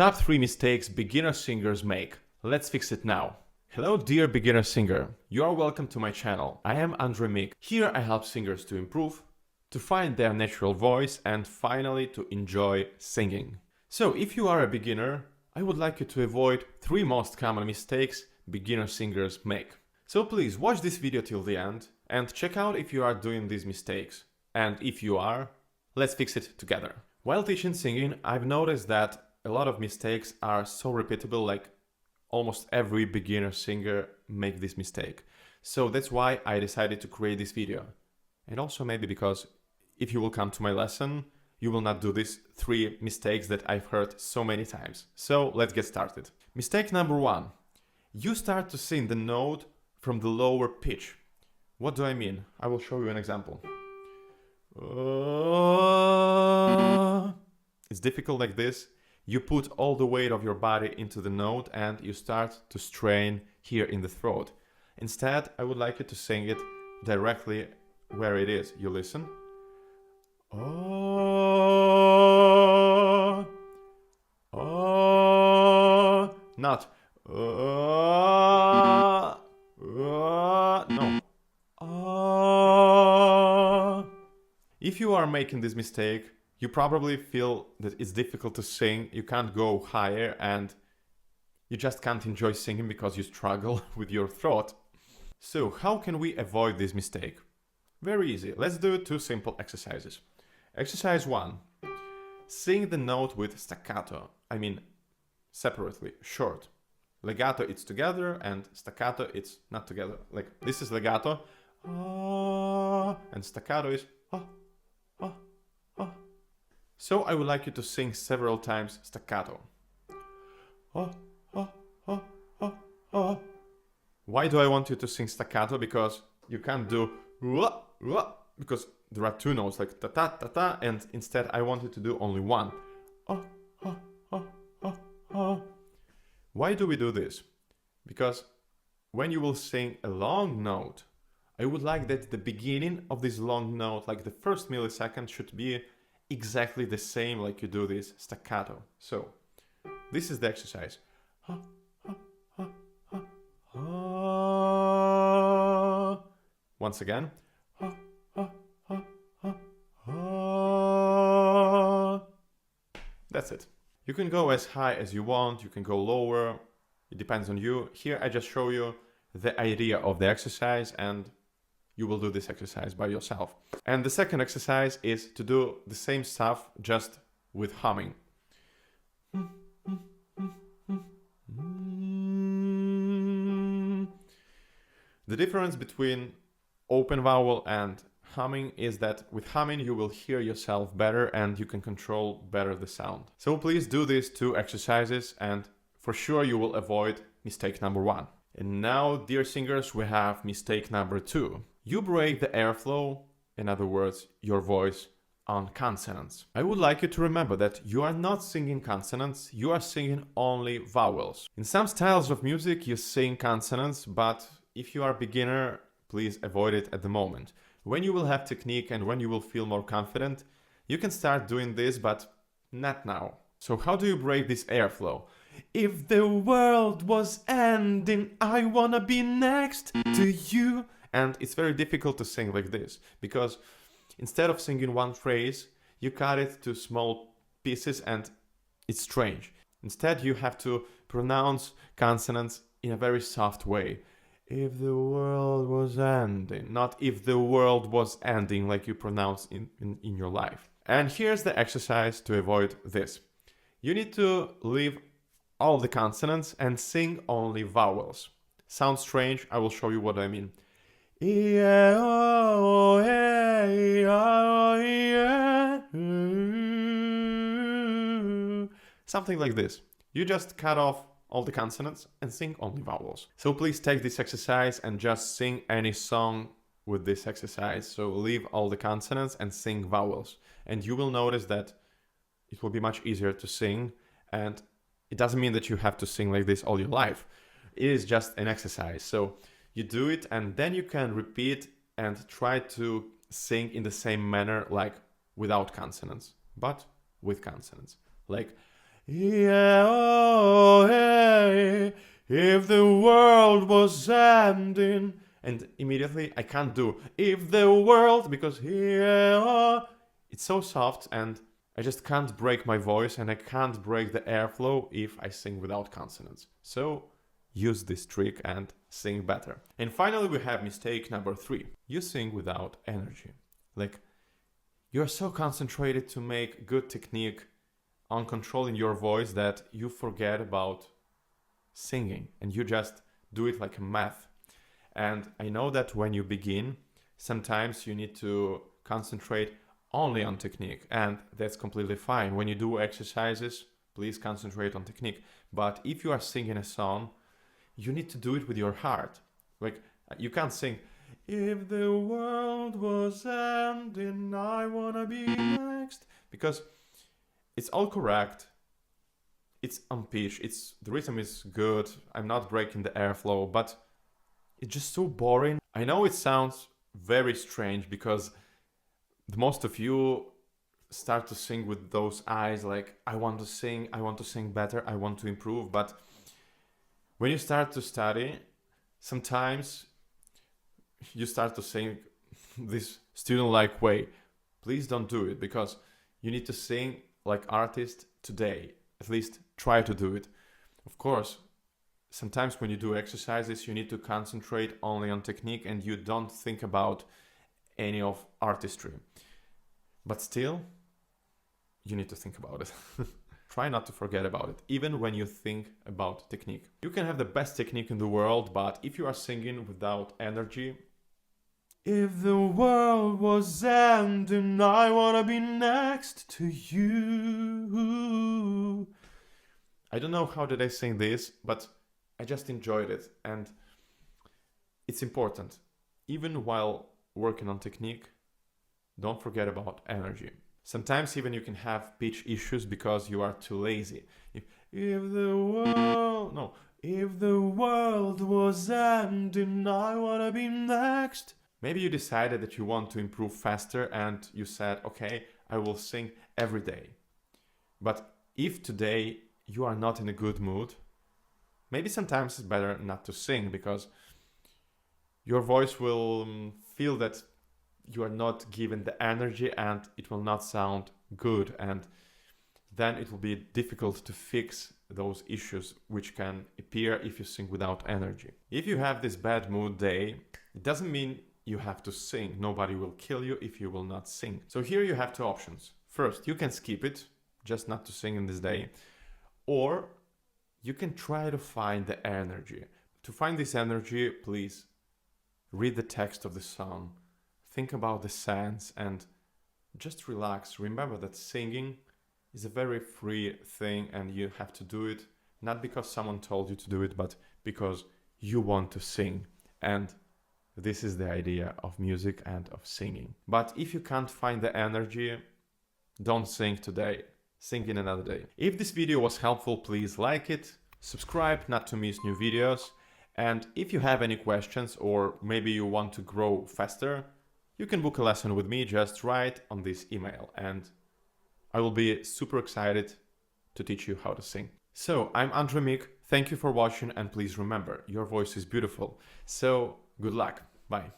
Top 3 mistakes beginner singers make. Let's fix it now. Hello dear beginner singer, you are welcome to my channel. I am Andre.mik. Here I help singers to improve, to find their natural voice and finally to enjoy singing. So if you are a beginner, I would like you to avoid 3 most common mistakes beginner singers make. So please watch this video till the end and check out if you are doing these mistakes. And if you are, let's fix it together. While teaching singing, I've noticed that a lot of mistakes are so repeatable, like almost every beginner singer make this mistake. So that's why I decided to create this video. And also maybe because if you will come to my lesson, you will not do these 3 mistakes that I've heard so many times. So let's get started. Mistake number 1. You start to sing the note from the lower pitch. What do I mean? I will show you an example. It's difficult like this. You put all the weight of your body into the note and you start to strain here in the throat. Instead, I would like you to sing it directly where it is. You listen. Not no. If you are making this mistake, you probably feel that it's difficult to sing, you can't go higher and you just can't enjoy singing because you struggle with your throat. So how can we avoid this mistake? Very easy. Let's do 2 simple exercises. Exercise 1. Sing the note with staccato. I mean separately, short. Legato it's together and staccato it's not together. Like this is legato and staccato is So I would like you to sing several times staccato. Why do I want you to sing staccato? Because you can't do because there are 2 notes like ta ta ta ta, and instead I want you to do only 1. Why do we do this? Because when you will sing a long note, I would like that the beginning of this long note, like the first millisecond, should be exactly the same like you do this staccato. So this is the exercise. Once again. That's it. You can go as high as you want, you can go lower, it depends on you. Here I just show you the idea of the exercise and you will do this exercise by yourself. And the second exercise is to do the same stuff just with humming. The difference between open vowel and humming is that with humming you will hear yourself better and you can control better the sound. So please do these 2 exercises and for sure you will avoid mistake number 1. And now, dear singers, we have mistake number 2. You break the airflow, in other words, your voice, on consonants. I would like you to remember that you are not singing consonants, you are singing only vowels. In some styles of music you sing consonants, but if you are a beginner, please avoid it at the moment. When you will have technique and when you will feel more confident, you can start doing this, but not now. So how do you break this airflow? If the world was ending, I wanna be next to you. And it's very difficult to sing like this, because instead of singing one phrase, you cut it to small pieces and it's strange. Instead, you have to pronounce consonants in a very soft way. If the world was ending, not if the world was ending like you pronounce in your life. And here's the exercise to avoid this. You need to leave all the consonants and sing only vowels. Sounds strange, I will show you what I mean. Something like this. You just cut off all the consonants and sing only vowels. So please take this exercise and just sing any song with this exercise. So leave all the consonants and sing vowels. And you will notice that it will be much easier to sing, and it doesn't mean that you have to sing like this all your life. It is just an exercise. So you do it and then you can repeat and try to sing in the same manner, like without consonants, but with consonants. Like, yeah, if the world was ending, and immediately I can't do if the world, because here it's so soft and I just can't break my voice and I can't break the airflow if I sing without consonants. So use this trick and sing better. And finally we have mistake number 3. You sing without energy. Like, you're so concentrated to make good technique on controlling your voice that you forget about singing and you just do it like a math. And I know that when you begin, sometimes you need to concentrate only on technique, and that's completely fine. When you do exercises, please concentrate on technique. But if you are singing a song, you need to do it with your heart. Like, you can't sing, if the world was ending, I wanna be next, because it's all correct. It's on pitch, the rhythm is good, I'm not breaking the airflow, but it's just so boring. I know it sounds very strange because most of you start to sing with those eyes like, I want to sing better, I want to improve. But when you start to study, sometimes you start to sing this student-like way. Please don't do it, because you need to sing like artist today. At least try to do it. Of course, sometimes when you do exercises, you need to concentrate only on technique and you don't think about any of artistry. But still, you need to think about it. Try not to forget about it, even when you think about technique. You can have the best technique in the world, but if you are singing without energy, if the world was ending, I wanna be next to you. I don't know how did I sing this, but I just enjoyed it, and it's important. Even while working on technique, don't forget about energy. Sometimes even you can have pitch issues because you are too lazy. If the world was ending, I wanna be next. Maybe you decided that you want to improve faster and you said, okay, I will sing every day. But if today you are not in a good mood, maybe sometimes it's better not to sing, because your voice will feel that you are not given the energy and it will not sound good, and then it will be difficult to fix those issues which can appear if you sing without energy. If you have this bad mood day, it doesn't mean you have to sing. Nobody will kill you if you will not sing. So here you have 2 options. First, you can skip it, just not to sing in this day, or you can try to find the energy. To find this energy, please read the text of the song, think about the sense, and just relax. Remember that singing is a very free thing and you have to do it not because someone told you to do it, but because you want to sing. And this is the idea of music and of singing. But if you can't find the energy, don't sing today. Sing in another day. If this video was helpful, please like it, subscribe not to miss new videos, and if you have any questions or maybe you want to grow faster, you can book a lesson with me. Just write on this email and I will be super excited to teach you how to sing. So I'm Andre.mik, thank you for watching, and please remember, your voice is beautiful. So good luck, bye.